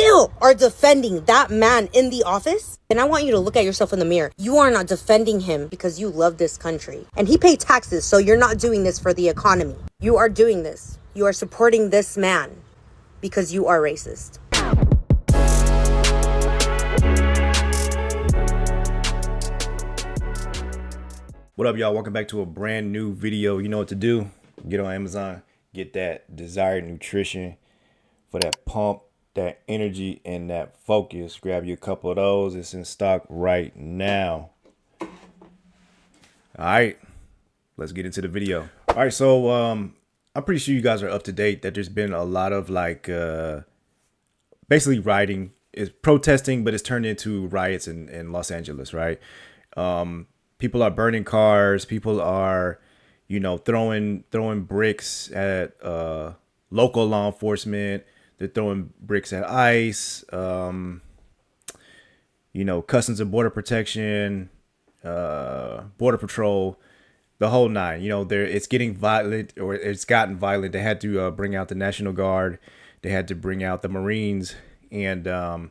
still are defending that man in the office, then I want you to look at yourself in the mirror. You are not defending him because you love this country. And he paid taxes, so you're not doing this for the economy. You are doing this. You are supporting this man because you are racist. What up, y'all? Welcome back to a brand new video. You know what to do. Get on Amazon, get that desired nutrition for that pump, that energy, and that focus. Grab you a couple of those. It's in stock right now. All right, let's get into the video. All right, so I'm pretty sure you guys are up to date that there's been a lot of basically rioting, is protesting, but it's turned into riots in Los Angeles, right? People are burning cars. People are, throwing bricks at local law enforcement. They're throwing bricks at ICE, Customs and Border Protection, Border Patrol, the whole nine. It's getting violent, or it's gotten violent. They had to bring out the National Guard. They had to bring out the Marines, and so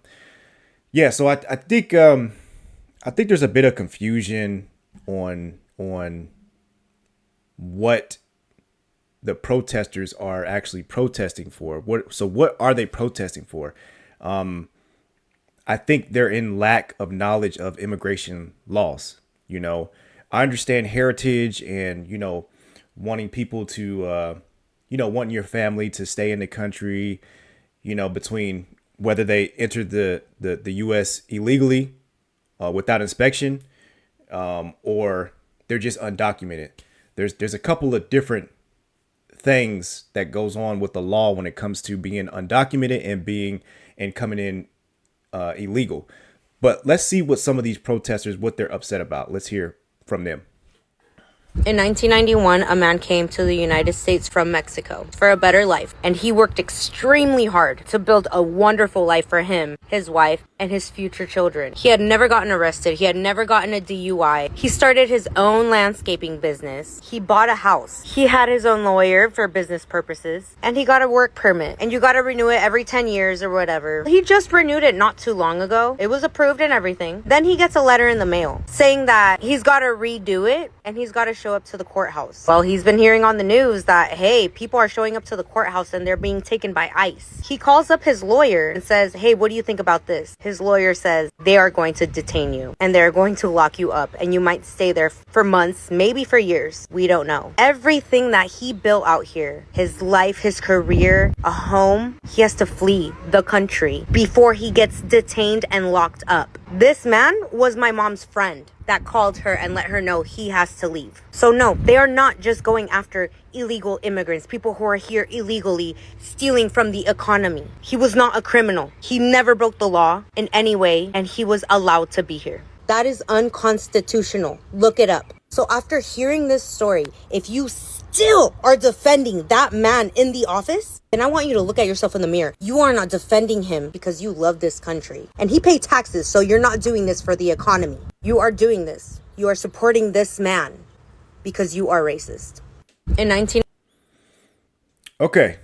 I think there's a bit of confusion on what the protesters are actually protesting for. What are they protesting for? I think they're in lack of knowledge of immigration laws. I understand heritage and, wanting people to, wanting your family to stay in the country, between whether they enter the U.S. illegally without inspection, or they're just undocumented. There's a couple of different things that goes on with the law when it comes to being undocumented and coming in illegal. But let's see what some of these protesters, what they're upset about. Let's hear from them. In 1991, a man came to the United States from Mexico for a better life, and he worked extremely hard to build a wonderful life for him, his wife, and his future children. He had never gotten arrested. He had never gotten a DUI. He started his own landscaping business. He bought a house. He had his own lawyer for business purposes, and he got a work permit, and you got to renew it every 10 years or whatever. He just renewed it not too long ago. It was approved and everything. Then he gets a letter in the mail saying that he's got to redo it, and he's got to show up to the courthouse. Well, he's been hearing on the news that, hey, people are showing up to the courthouse and they're being taken by ICE. He calls up his lawyer and says, hey, what do you think about this? His lawyer says they are going to detain you and they're going to lock you up and you might stay there for months, maybe for years. We don't know. Everything that he built out here, his life, his career, a home, he has to flee the country before he gets detained and locked up. This man was my mom's friend that called her and let her know he has to leave. So no, they are not just going after illegal immigrants, people who are here illegally, stealing from the economy. He was not a criminal. He never broke the law in any way, and he was allowed to be here. That is unconstitutional. Look it up. So after hearing this story, if you still are defending that man in the office, then I want you to look at yourself in the mirror. You are not defending him because you love this country. And he paid taxes, so you're not doing this for the economy. You are doing this. You are supporting this man because you are racist. Okay,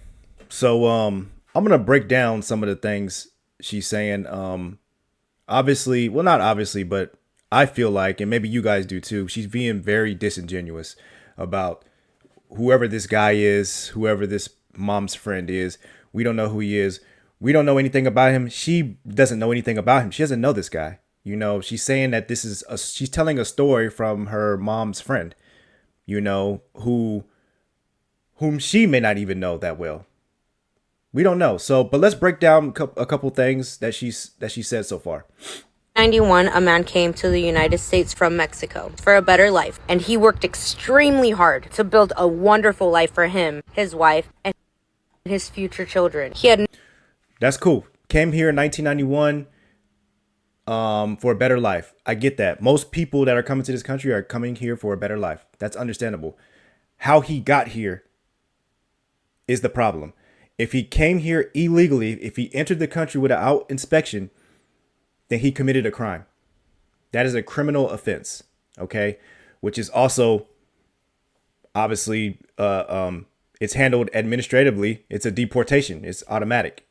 so I'm gonna break down some of the things she's saying. Obviously, well, not obviously, but I feel like, and maybe you guys do too, she's being very disingenuous about whoever this guy is, whoever this mom's friend is. We don't know who he is. We don't know anything about him. She doesn't know anything about him. She doesn't know this guy. She's saying that she's telling a story from her mom's friend, whom she may not even know that well. We don't know. But let's break down a couple things that she said so far. 1991, a man came to the United States from Mexico for a better life, and he worked extremely hard to build a wonderful life for him, his wife, and his future children. That's cool. Came here in 1991 for a better life. I get that. Most people that are coming to this country are coming here for a better life. That's understandable. How he got here is the problem. If he came here illegally, if he entered the country without inspection, then he committed a crime. That is a criminal offense, okay? Which is also obviously it's handled administratively. It's a deportation. It's automatic,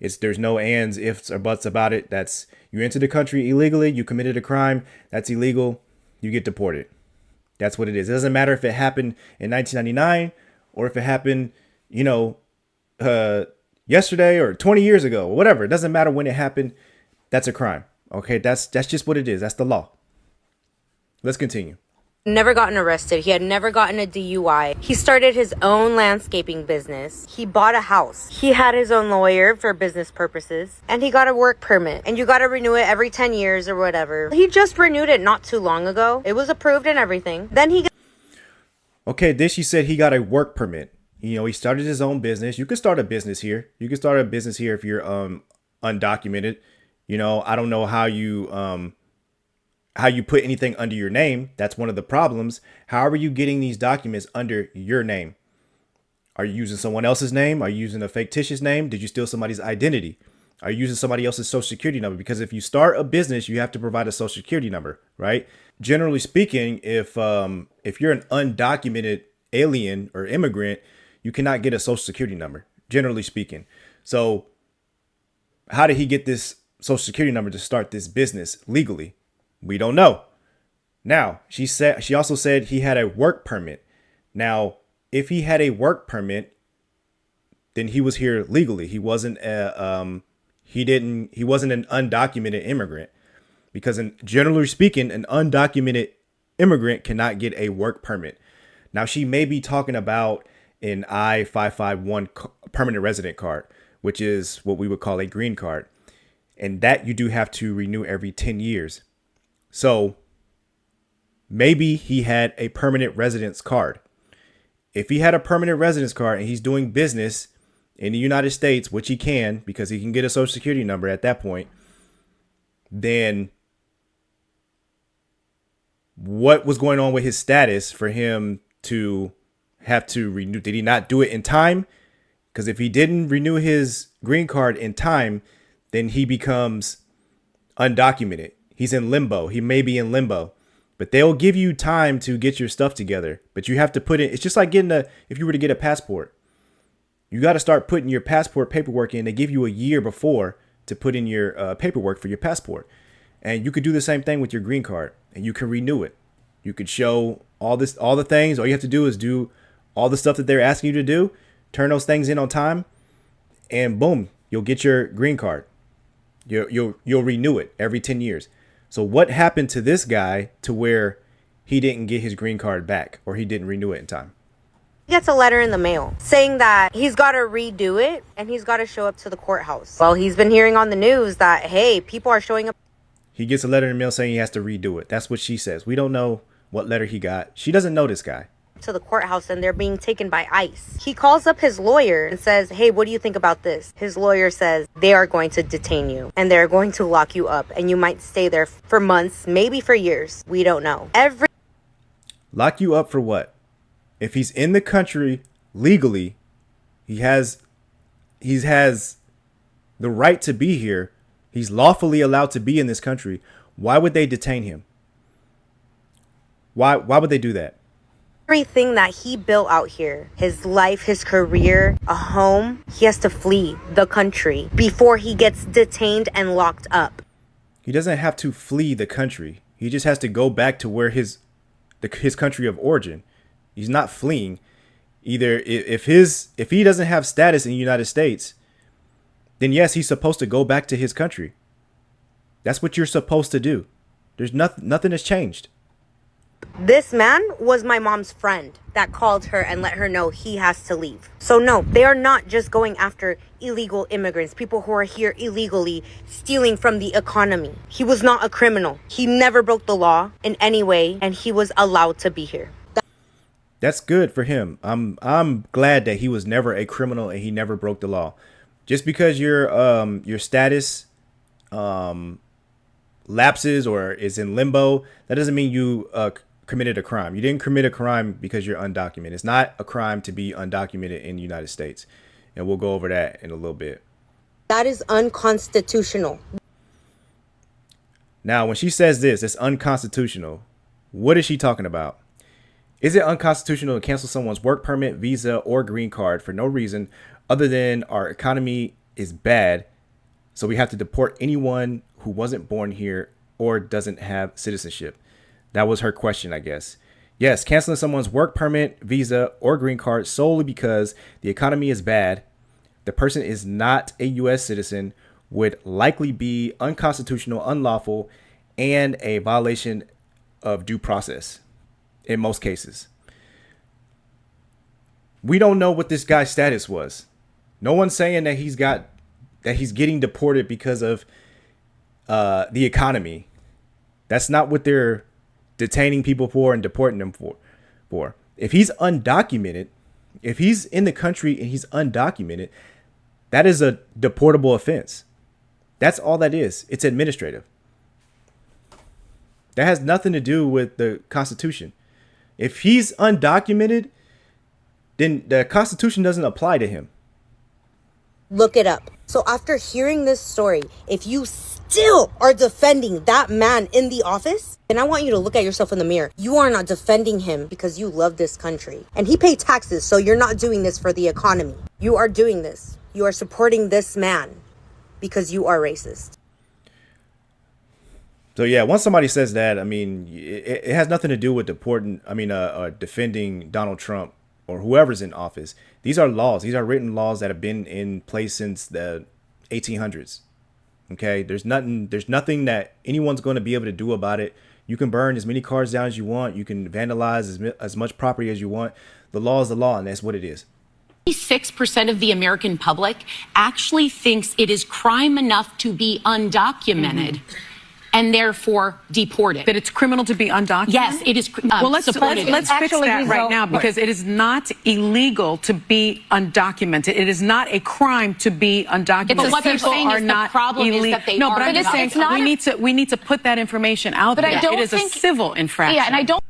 There's no ands, ifs, or buts about it. That's you entered the country illegally, you committed a crime, that's illegal, you get deported. That's what it is. It doesn't matter if it happened in 1999 or if it happened, you know, yesterday or 20 years ago or whatever. It doesn't matter when it happened. That's a crime. Okay, that's just what it is. That's the law. Let's continue. Never gotten arrested. He had never gotten a DUI. He started his own landscaping business. He bought a house. He had his own lawyer for business purposes. And he got a work permit. And you got to renew it every 10 years or whatever. He just renewed it not too long ago. It was approved and everything. Then he... Okay, this she said he got a work permit. You know, he started his own business. You could start a business here. You could start a business here if you're undocumented. You know, I don't know how you put anything under your name. That's one of the problems. How are you getting these documents under your name? Are you using someone else's name? Are you using a fictitious name? Did you steal somebody's identity? Are you using somebody else's social security number? Because if you start a business, you have to provide a social security number, right? Generally speaking, if you're an undocumented alien or immigrant, you cannot get a social security number, generally speaking. So how did he get this social security number to start this business legally? We don't know. Now, she also said he had a work permit. Now, if he had a work permit, then he was here legally. He wasn't he wasn't an undocumented immigrant, because generally speaking, an undocumented immigrant cannot get a work permit. Now, she may be talking about an I-551 permanent resident card, which is what we would call a green card. And that you do have to renew every 10 years. So maybe he had a permanent residence card. If he had a permanent residence card and he's doing business in the United States, which he can because he can get a social security number at that point, then what was going on with his status for him to have to renew? Did he not do it in time? Because if he didn't renew his green card in time, then he becomes undocumented. He's in limbo. He may be in limbo, but they'll give you time to get your stuff together. But you have to put it. It's just like if you were to get a passport, you got to start putting your passport paperwork in. They give you a year before to put in your paperwork for your passport. And you could do the same thing with your green card, and you can renew it. You could show all the things. All you have to do is do all the stuff that they're asking you to do, turn those things in on time, and boom, you'll get your green card. You'll renew it every 10 years. So what happened to this guy to where he didn't get his green card back, or he didn't renew it in time? He gets a letter in the mail saying that he's got to redo it and he's got to show up to the courthouse. Well, he's been hearing on the news that, hey, people are showing up. He gets a letter in the mail saying he has to redo it. That's what she says. We don't know what letter he got. She doesn't know this guy. To the courthouse and they're being taken by ICE. He calls up his lawyer and says, hey, what do you think about this? His lawyer says they are going to detain you and they're going to lock you up and you might stay there for months, maybe for years. We don't know. Lock you up for what? If he's in the country legally, he has the right to be here. He's lawfully allowed to be in this country. Why would they detain him? Why would they do that? Everything that he built out here, his life, his career, a home, he has to flee the country before he gets detained and locked up. He doesn't have to flee the country. He just has to go back to where his country of origin. He's not fleeing. Either if he doesn't have status in the United States, then yes, he's supposed to go back to his country. That's what you're supposed to do. There's nothing has changed. This man was my mom's friend that called her and let her know he has to leave. So no, they are not just going after illegal immigrants, people who are here illegally, stealing from the economy. He was not a criminal. He never broke the law in any way, and he was allowed to be here. That's good for him. I'm glad that he was never a criminal and he never broke the law. Just because your status lapses or is in limbo, that doesn't mean you committed a crime. You didn't commit a crime because you're undocumented. It's not a crime to be undocumented in the United States. And we'll go over that in a little bit. That is unconstitutional. Now, when she says this, it's unconstitutional. What is she talking about? Is it unconstitutional to cancel someone's work permit, visa, or green card for no reason other than our economy is bad, so we have to deport anyone who wasn't born here or doesn't have citizenship. That was her question, I guess. Yes, canceling someone's work permit, visa, or green card solely because the economy is bad, the person is not a U.S. citizen, would likely be unconstitutional, unlawful, and a violation of due process in most cases. We don't know what this guy's status was. No one's saying that he's getting deported because of the economy. That's not what they're detaining people for and deporting them for. If he's undocumented, if he's in the country and he's undocumented, that is a deportable offense. That's all that is. It's administrative. That has nothing to do with the Constitution. If he's undocumented, then the Constitution doesn't apply to him. Look it up. So after hearing this story, if you still are defending that man in the office, then I want you to look at yourself in the mirror. You are not defending him because you love this country. And he paid taxes, so you're not doing this for the economy. You are doing this. You are supporting this man because you are racist. So yeah, once somebody says that, I mean, it has nothing to do with defending Donald Trump or whoever's in office. These are laws. These are written laws that have been in place since the 1800s. Okay, there's nothing that anyone's going to be able to do about it. You can burn as many cars down as you want. You can vandalize as much property as you want. The law is the law, and that's what it is. 6% of the American public actually thinks it is crime enough to be undocumented. And therefore deported. That it's criminal to be undocumented? Yes, it is. Well, let's fix that right now, because it is not illegal to be undocumented. It is not a crime to be undocumented. But what they're saying is the problem is that they no, are. but I'm just saying we need to put that information out there. It is a civil infraction. Yeah, and I don't.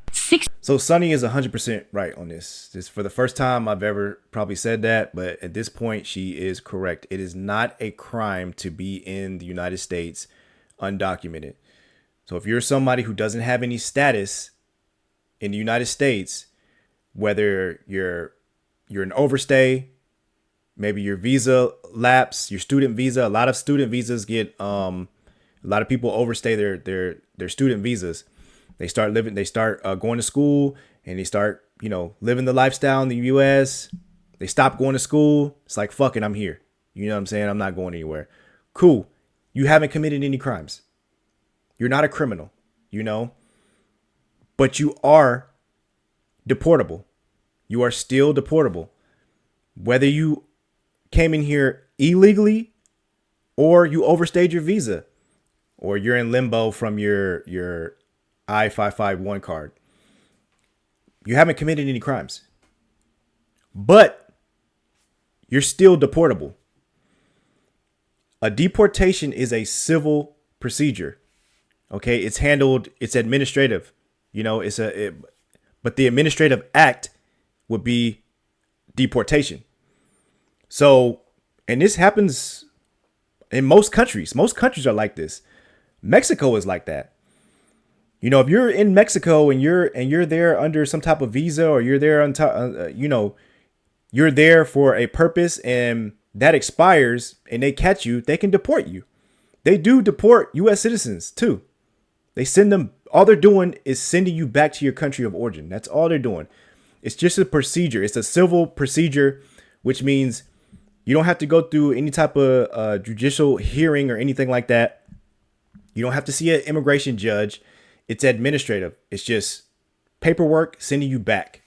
So Sonny is 100% right on this. This for the first time I've ever probably said that, but at this point she is correct. It is not a crime to be in the United States undocumented. So if you're somebody who doesn't have any status in the United States, whether you're an overstay, maybe your visa lapse, your student visa, a lot of student visas get a lot of people overstay their student visas. They start going to school and they start, living the lifestyle in the US. They stop going to school. It's like, fuck it, I'm here. You know what I'm saying? I'm not going anywhere. Cool. You haven't committed any crimes. You're not a criminal, but you are deportable. You are still deportable. Whether you came in here illegally or you overstayed your visa or you're in limbo from your I-551 card. You haven't committed any crimes, but you're still deportable. A deportation is a civil procedure. Okay, it's administrative. But the administrative act would be deportation. So, and this happens in most countries. Most countries are like this. Mexico is like that. If you're in Mexico and you're there under some type of visa, or you're there on top, you're there for a purpose and that expires and they catch you, they can deport you. They do deport U.S. citizens too. They send them. All they're doing is sending you back to your country of origin. That's all they're doing. It's just a procedure. It's a civil procedure, which means you don't have to go through any type of judicial hearing or anything like that. You don't have to see an immigration judge. It's administrative. It's just paperwork sending you back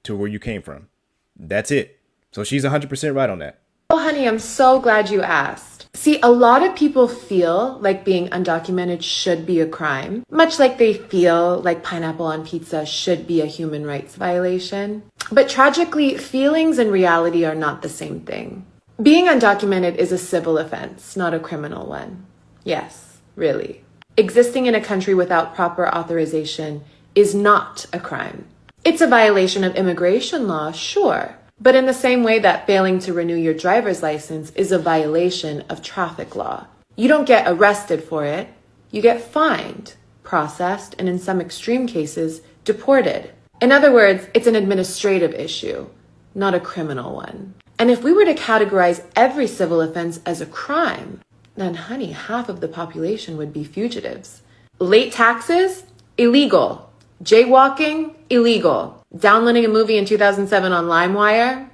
to where you came from. That's it. So she's 100% right on that. Oh, honey, I'm so glad you asked. See, a lot of people feel like being undocumented should be a crime, much like they feel like pineapple on pizza should be a human rights violation. But tragically, feelings and reality are not the same thing. Being undocumented is a civil offense, not a criminal one. Yes, really. Existing in a country without proper authorization is not a crime. It's a violation of immigration law, sure. But in the same way that failing to renew your driver's license is a violation of traffic law. You don't get arrested for it. You get fined, processed, and in some extreme cases, deported. In other words, it's an administrative issue, not a criminal one. And if we were to categorize every civil offense as a crime, then honey, half of the population would be fugitives. Late taxes? Illegal. Jaywalking? Illegal. Downloading a movie in 2007 on LimeWire?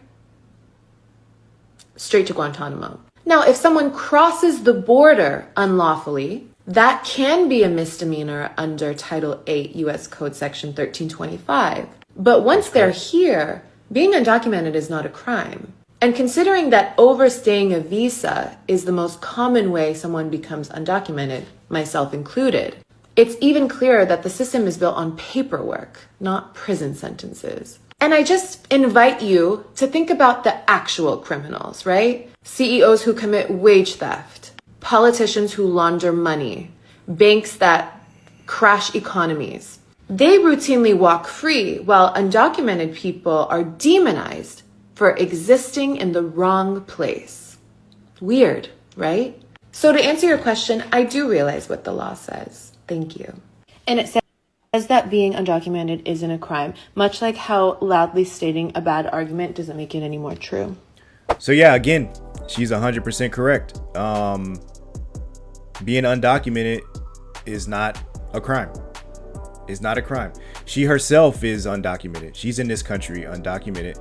Straight to Guantanamo. Now, if someone crosses the border unlawfully, that can be a misdemeanor under Title 8 U.S. Code Section 1325. But once they're here, being undocumented is not a crime. And considering that overstaying a visa is the most common way someone becomes undocumented, myself included, it's even clearer that the system is built on paperwork, not prison sentences. And I just invite you to think about the actual criminals, right? CEOs who commit wage theft, politicians who launder money, banks that crash economies. They routinely walk free while undocumented people are demonized for existing in the wrong place. Weird, right? So to answer your question, I do realize what the law says. Thank you. And it says that being undocumented isn't a crime, much like how loudly stating a bad argument doesn't make it any more true. So yeah, again, she's 100% correct. Being undocumented is not a crime. It's not a crime. She herself is undocumented. She's in this country undocumented.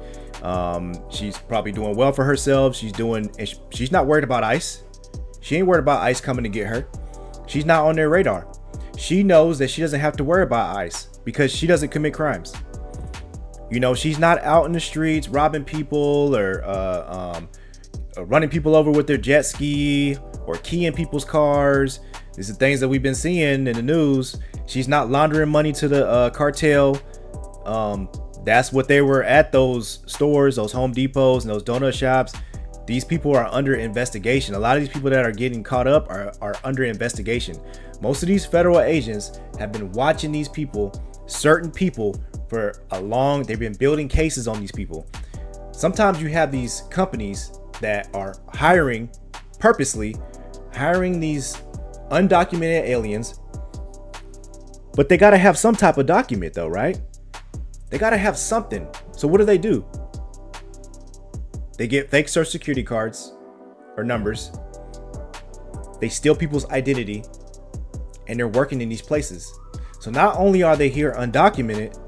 She's probably doing well for herself. She's not worried about ICE. She ain't worried about ICE coming to get her. She's not on their radar. She knows that she doesn't have to worry about ICE because she doesn't commit crimes. You know, she's not out in the streets robbing people or running people over with their jet ski or keying people's cars. These are things that we've been seeing in the news. She's not laundering money to the cartel. That's what they were at those stores, those Home Depots and those donut shops. These people are under investigation. A lot of these people that are getting caught up are under investigation. Most of these federal agents have been watching these people, certain people, for they've been building cases on these people. Sometimes you have these companies that are purposely hiring these undocumented aliens, but they got to have some type of document though, right? They got to have something. So what do? They get fake social security cards or numbers. They steal people's identity and they're working in these places. So not only are they here undocumented,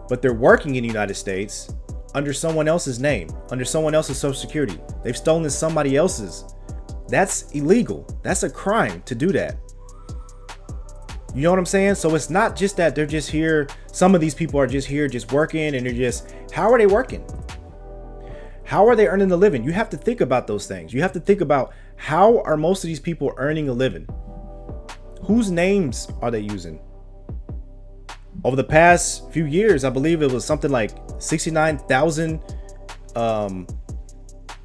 but they're working in the United States under someone else's name, under someone else's social security. They've stolen somebody else's. That's illegal. That's a crime to do that. You know what I'm saying? So it's not just that they're just here. Some of these people are just here, just working, and how are they working? How are they earning a living? You have to think about those things. You have to think about how are most of these people earning a living? Whose names are they using? Over the past few years, I believe it was something like 69,000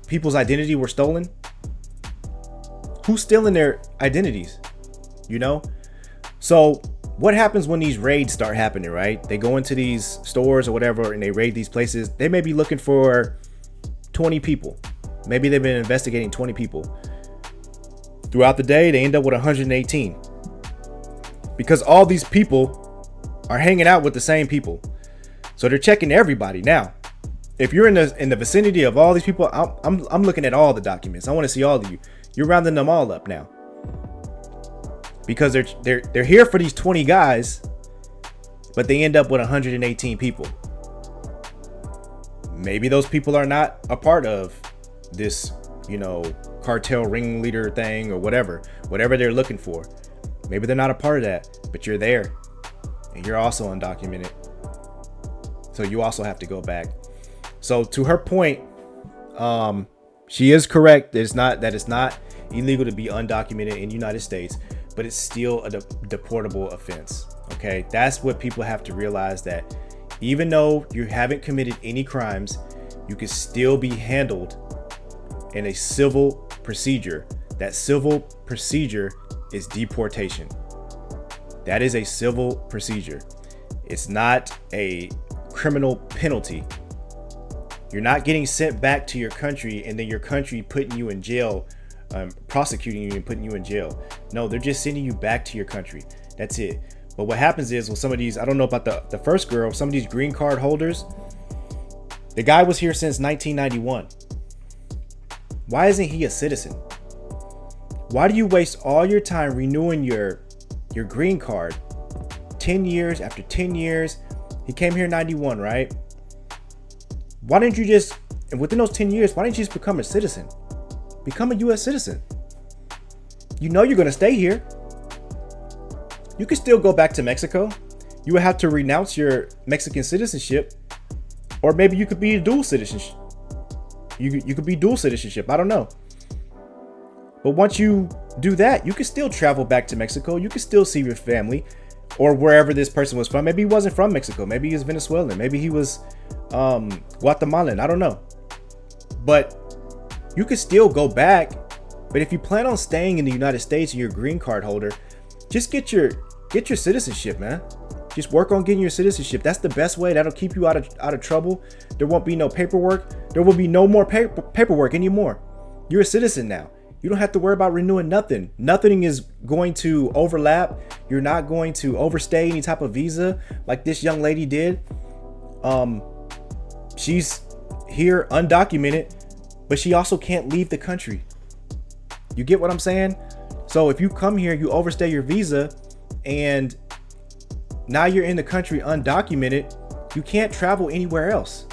people's identity were stolen. Who's stealing their identities? You know? So what happens when these raids start happening, right? They go into these stores or whatever and they raid these places. They may be looking for 20 people. Maybe they've been investigating 20 people. Throughout the day, they end up with 118. Because all these people are hanging out with the same people. So they're checking everybody. Now, if you're in the vicinity of all these people, I'm looking at all the documents. I want to see all of you. You're rounding them all up now. Because they're here for these 20 guys, but they end up with 118 people. Maybe those people are not a part of this, cartel ringleader thing or whatever they're looking for. Maybe they're not a part of that, but you're there and you're also undocumented. So you also have to go back. So to her point, she is correct. That it's not illegal to be undocumented in the United States, but it's still a deportable offense. Okay, that's what people have to realize, that even though you haven't committed any crimes, you can still be handled in a civil procedure. That civil procedure is deportation. That is a civil procedure. It's not a criminal penalty. You're not getting sent back to your country and then your country putting you in jail, prosecuting you and putting you in jail. No, they're just sending you back to your country. That's it. But what happens is with some of these, I don't know about the first girl, some of these green card holders, the guy was here since 1991. Why isn't he a citizen? Why do you waste all your time renewing your green card? 10 years after 10 years. He came here in 91, right? Why didn't you just, and within those 10 years, why didn't you just become a citizen? Become a US citizen. You know you're going to stay here. You could still go back to Mexico. You would have to renounce your Mexican citizenship, or maybe you could be a dual citizenship. You could be dual citizenship. I don't know. But once you do that, you can still travel back to Mexico. You can still see your family, or wherever this person was from. Maybe he wasn't from Mexico. Maybe he was Venezuelan. Maybe he was Guatemalan. I don't know. But you could still go back. But if you plan on staying in the United States and you're a green card holder, just get your citizenship, man. Just work on getting your citizenship. That's the best way. That'll keep you out of trouble. There won't be no paperwork. There will be no more paperwork anymore. You're a citizen now. You don't have to worry about renewing nothing. Nothing is going to overlap. You're not going to overstay any type of visa like this young lady did. She's here undocumented, but she also can't leave the country. You get what I'm saying? So if you come here, you overstay your visa, and now you're in the country undocumented, you can't travel anywhere else.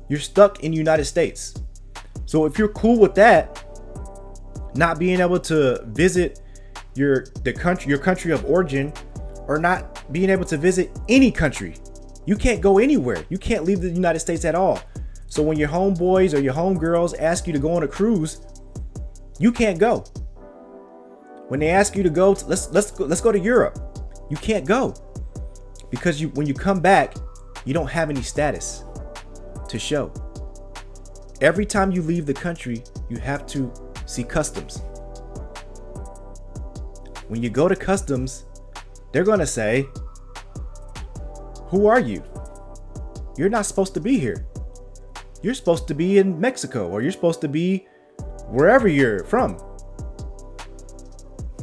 You're stuck in the United States. So if you're cool with that, not being able to visit your country of origin, or not being able to visit any country, you can't go anywhere. You can't leave the United States at all. So when your homeboys or your homegirls ask you to go on a cruise, you can't go. When they ask you to go, let's go to Europe, you can't go, because when you come back, you don't have any status to show. Every time you leave the country, you have to see customs. When you go to customs, they're gonna say, who are you? You're not supposed to be here. You're supposed to be in Mexico, or you're supposed to be wherever you're from.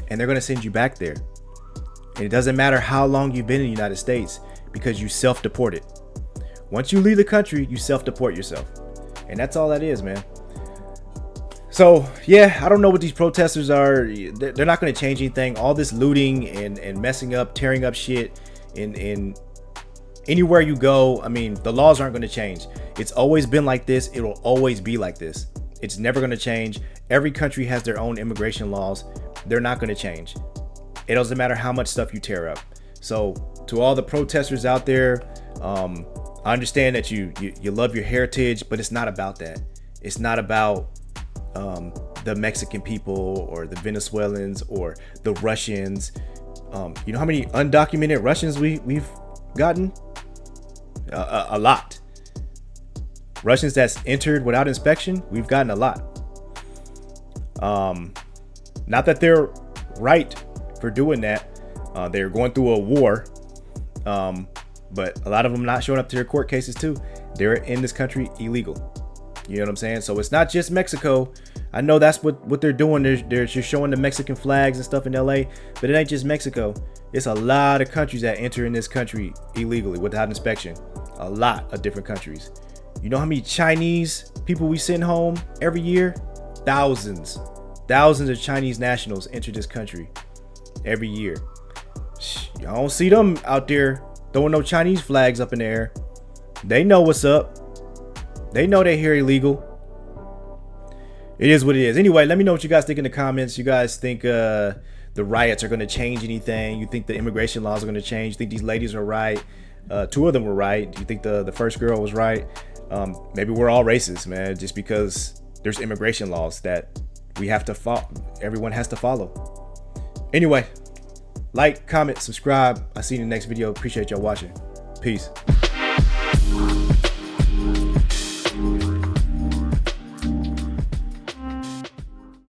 And they're gonna send you back there. And it doesn't matter how long you've been in the United States, because you self-deported. Once you leave the country, you self-deport yourself. And that's all that is, man. So yeah, I don't know what these protesters are. They're not going to change anything. All this looting and messing up, tearing up shit in anywhere you go. I mean, the laws aren't going to change. It's always been like this. It will always be like this. It's never going to change. Every country has their own immigration laws. They're not going to change. It doesn't matter how much stuff you tear up. So to all the protesters out there, I understand that you love your heritage, but it's not about that. It's not about the Mexican people or the Venezuelans or the Russians. You know how many undocumented Russians we've gotten? A lot. Russians that's entered without inspection, we've gotten a lot. Not that they're right for doing that. They're going through a war. But a lot of them not showing up to their court cases too. They're in this country illegal. You know what I'm saying? So it's not just Mexico. I know that's what they're doing. They're just showing the Mexican flags and stuff in LA, but it ain't just Mexico. It's a lot of countries that enter in this country illegally without inspection. A lot of different countries. You know how many Chinese people we send home every year? Thousands of Chinese nationals enter this country every year. Y'all don't see them out there throwing no Chinese flags up in the air. They know what's up. They know they're here illegal. It is what it is. Anyway, let me know what you guys think in the comments. You guys think the riots are going to change anything? You think the immigration laws are going to change? You think these ladies are right? 2 of them were right. Do you think the first girl was right? Maybe we're all racist, man, just because there's immigration laws that we have to follow. Everyone has to follow. Anyway, like, comment, subscribe. I'll see you in the next video. Appreciate y'all watching. Peace.